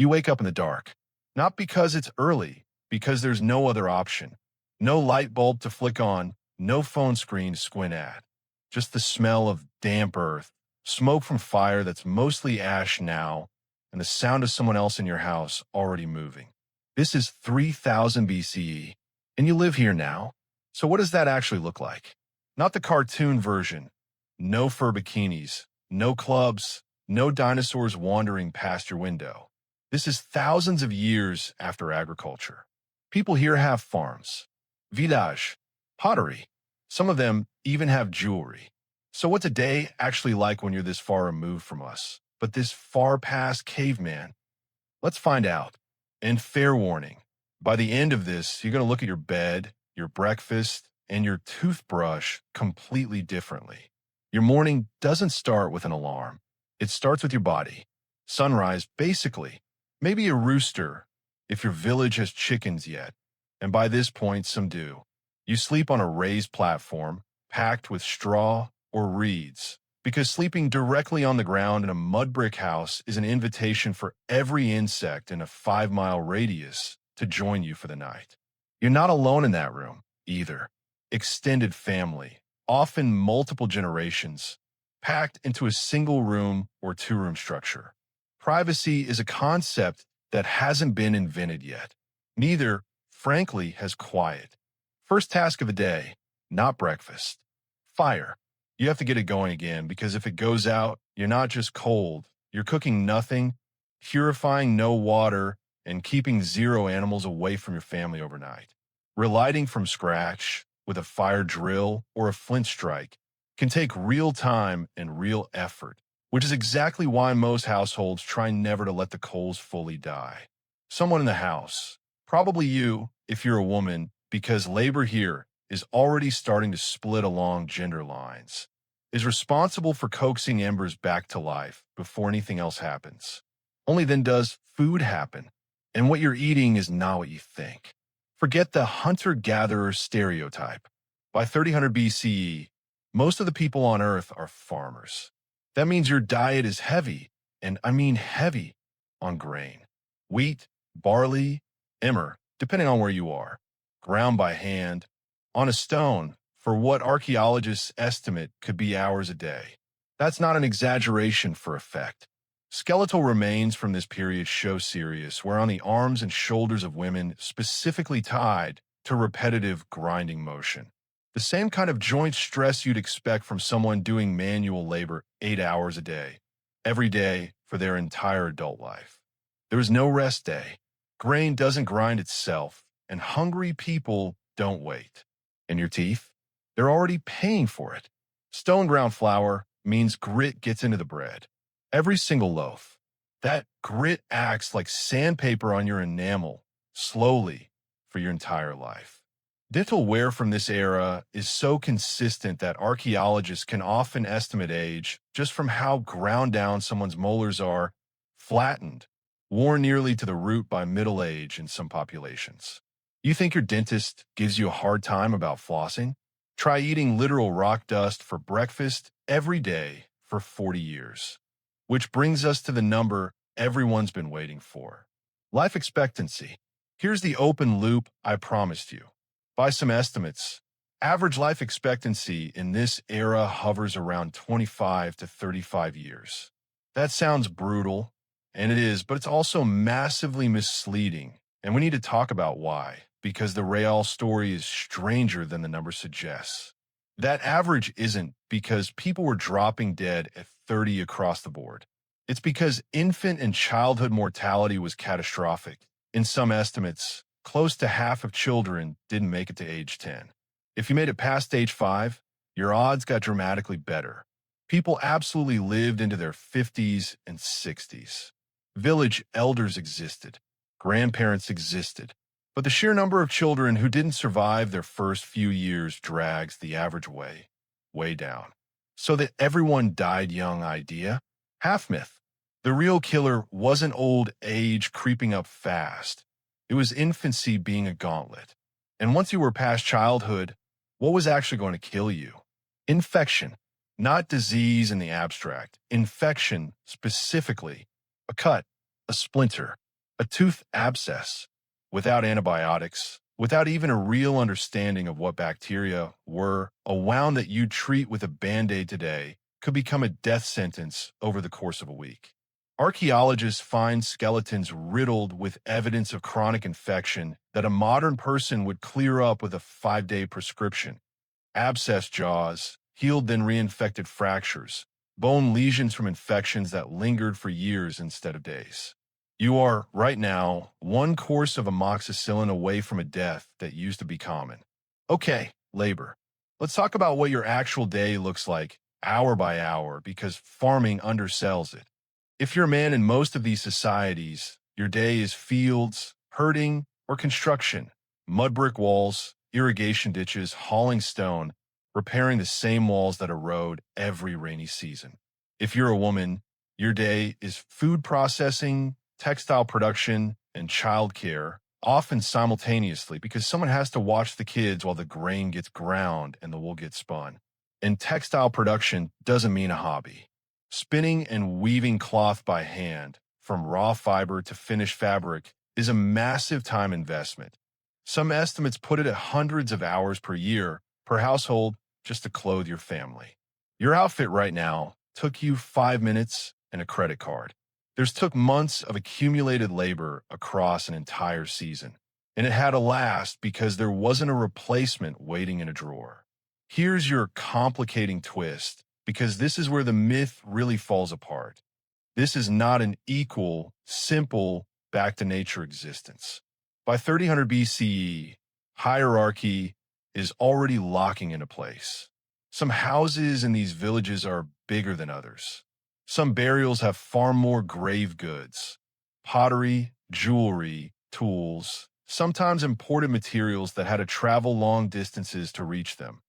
You wake up in the dark, not because it's early, because there's no other option. No light bulb to flick on, no phone screen to squint at. Just the smell of damp earth, smoke from fire that's mostly ash now, and the sound of someone else in your house already moving. This is 3000 BCE, and you live here now. So what does that actually look like? Not the cartoon version. No fur bikinis, no clubs, no dinosaurs wandering past your window. This is thousands of years after agriculture. People here have farms, village, pottery. Some of them even have jewelry. So what's a day actually like when you're this far removed from us, but this far past caveman? Let's find out. And fair warning, by the end of this, you're going to look at your bed, your breakfast, and your toothbrush completely differently. Your morning doesn't start with an alarm. It starts with your body. Sunrise, basically. Maybe a rooster, if your village has chickens yet. And by this point, some do. You sleep on a raised platform, packed with straw or reeds, because sleeping directly on the ground in a mud brick house is an invitation for every insect in a 5-mile radius to join you for the night. You're not alone in that room, either. Extended family, often multiple generations, packed into a single room or two-room structure. Privacy is a concept that hasn't been invented yet. Neither, frankly, has quiet. First task of the day, not breakfast. Fire. You have to get it going again because if it goes out, you're not just cold, you're cooking nothing, purifying no water, and keeping 0 animals away from your family overnight. Relighting from scratch with a fire drill or a flint strike can take real time and real effort, which is exactly why most households try never to let the coals fully die. Someone in the house, probably you if you're a woman, because labor here is already starting to split along gender lines, is responsible for coaxing embers back to life before anything else happens. Only then does food happen, and what you're eating is not what you think. Forget the hunter-gatherer stereotype. By 3000 BCE, most of the people on Earth are farmers. That means your diet is heavy, and I mean heavy, on grain. Wheat, barley, emmer, depending on where you are, ground by hand, on a stone, for what archaeologists estimate could be hours a day. That's not an exaggeration for effect. Skeletal remains from this period show serious, where on the arms and shoulders of women specifically tied to repetitive grinding motion. The same kind of joint stress you'd expect from someone doing manual labor 8 hours a day, every day for their entire adult life. There is no rest day. Grain doesn't grind itself, and hungry people don't wait. And your teeth? They're already paying for it. Stone ground flour means grit gets into the bread. Every single loaf. That grit acts like sandpaper on your enamel, slowly, for your entire life. Dental wear from this era is so consistent that archaeologists can often estimate age just from how ground down someone's molars are, flattened, worn nearly to the root by middle age in some populations. You think your dentist gives you a hard time about flossing? Try eating literal rock dust for breakfast every day for 40 years. Which brings us to the number everyone's been waiting for. Life expectancy. Here's the open loop I promised you. By some estimates, average life expectancy in this era hovers around 25 to 35 years. That sounds brutal, and it is, but it's also massively misleading, and we need to talk about why, because the real story is stranger than the number suggests. That average isn't because people were dropping dead at 30 across the board. It's because infant and childhood mortality was catastrophic. In some estimates, close to half of children didn't make it to age 10. If you made it past age 5, your odds got dramatically better. People absolutely lived into their 50s and 60s. Village elders existed. Grandparents existed. But the sheer number of children who didn't survive their first few years drags the average way down. So that everyone died young idea? Half myth. The real killer wasn't old age creeping up fast. It was infancy being a gauntlet. And once you were past childhood, what was actually going to kill you? Infection. Not disease in the abstract. Infection, specifically. A cut, a splinter, A tooth abscess, without antibiotics, without even a real understanding of what bacteria were, a wound that you treat with a band-aid today could become a death sentence over the course of a week. Archaeologists find skeletons riddled with evidence of chronic infection that a modern person would clear up with a 5-day prescription. Abscessed jaws, healed then reinfected fractures, bone lesions from infections that lingered for years instead of days. You are, right now, one course of amoxicillin away from a death that used to be common. Okay, labor. Let's talk about what your actual day looks like, hour by hour, because farming undersells it. If you're a man in most of these societies, your day is fields, herding, or construction, mud brick walls, irrigation ditches, hauling stone, repairing the same walls that erode every rainy season. If you're a woman, your day is food processing, textile production, and childcare, often simultaneously because someone has to watch the kids while the grain gets ground and the wool gets spun. And textile production doesn't mean a hobby. Spinning and weaving cloth by hand, from raw fiber to finished fabric, is a massive time investment. Some estimates put it at hundreds of hours per year, per household, just to clothe your family. Your outfit right now took you 5 minutes and a credit card. There's took months of accumulated labor across an entire season, and it had to last because there wasn't a replacement waiting in a drawer. Here's your complicating twist, because this is where the myth really falls apart. This is not an equal, simple, back to nature existence. By 3000 BCE, hierarchy is already locking into place. Some houses in these villages are bigger than others. Some burials have far more grave goods, pottery, jewelry, tools, sometimes imported materials that had to travel long distances to reach them,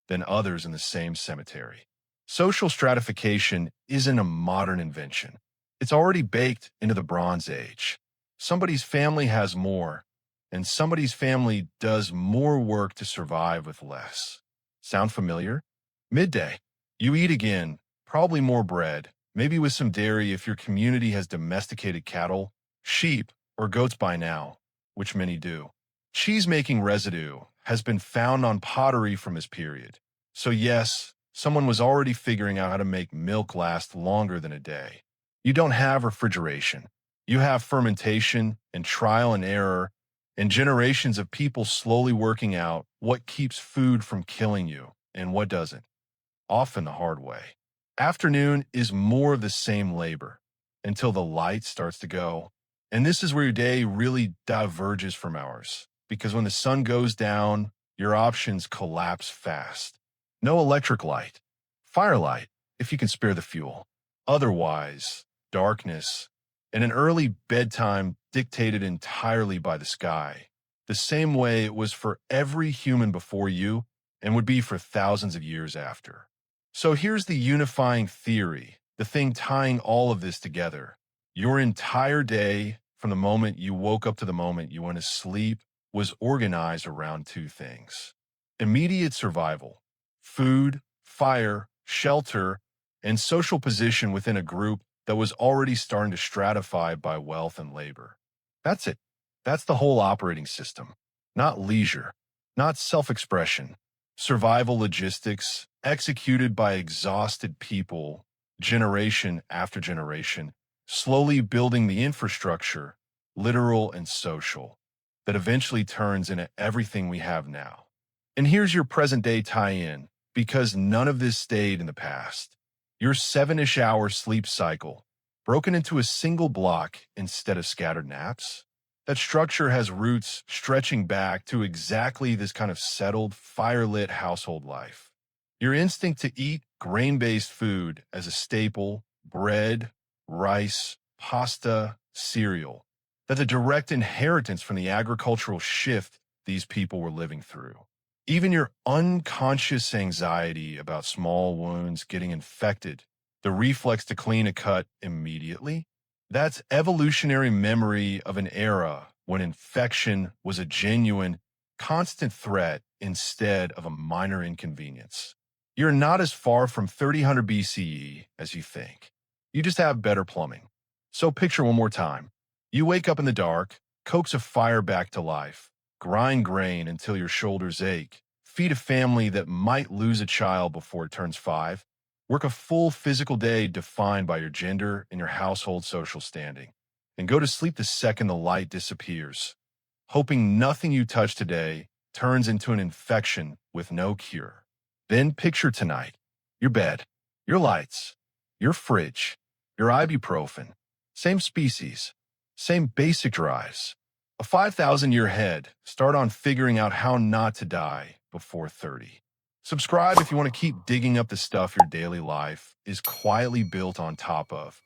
than others in the same cemetery. Social stratification isn't a modern invention. It's already baked into the Bronze Age. Somebody's family has more, and somebody's family does more work to survive with less. Sound familiar? Midday. You eat again, probably more bread, maybe with some dairy if your community has domesticated cattle, sheep, or goats by now, which many do. Cheese-making residue has been found on pottery from this period. So yes, someone was already figuring out how to make milk last longer than a day. You don't have refrigeration. You have fermentation and trial and error and generations of people slowly working out what keeps food from killing you and what doesn't, often the hard way. Afternoon is more of the same labor until the light starts to go. And this is where your day really diverges from ours, because when the sun goes down, your options collapse fast. No electric light, firelight, if you can spare the fuel. Otherwise, darkness, and an early bedtime dictated entirely by the sky, the same way it was for every human before you and would be for thousands of years after. So here's the unifying theory, the thing tying all of this together. Your entire day, from the moment you woke up to the moment you went to sleep, was organized around two things: immediate survival, food, fire, shelter, and social position within a group that was already starting to stratify by wealth and labor. That's it. That's the whole operating system. Not leisure, not self-expression. Survival logistics executed by exhausted people, generation after generation, slowly building the infrastructure, literal and social, that eventually turns into everything we have now. And here's your present-day tie-in, because none of this stayed in the past. Your 7-ish hour sleep cycle, broken into a single block instead of scattered naps. That structure has roots stretching back to exactly this kind of settled, fire-lit household life. Your instinct to eat grain-based food as a staple, bread, rice, pasta, cereal, that's a direct inheritance from the agricultural shift these people were living through. Even your unconscious anxiety about small wounds getting infected, the reflex to clean a cut immediately, that's evolutionary memory of an era when infection was a genuine, constant threat instead of a minor inconvenience. You're not as far from 3000 BCE as you think. You just have better plumbing. So picture one more time. You wake up in the dark, coax a fire back to life, grind grain until your shoulders ache, feed a family that might lose a child before it turns 5, work a full physical day defined by your gender and your household social standing, and go to sleep the second the light disappears, hoping nothing you touch today turns into an infection with no cure. Then picture tonight, your bed, your lights, your fridge, your ibuprofen, same species, same basic drives. A 5,000-year head, start on figuring out how not to die before 30. Subscribe if you want to keep digging up the stuff your daily life is quietly built on top of.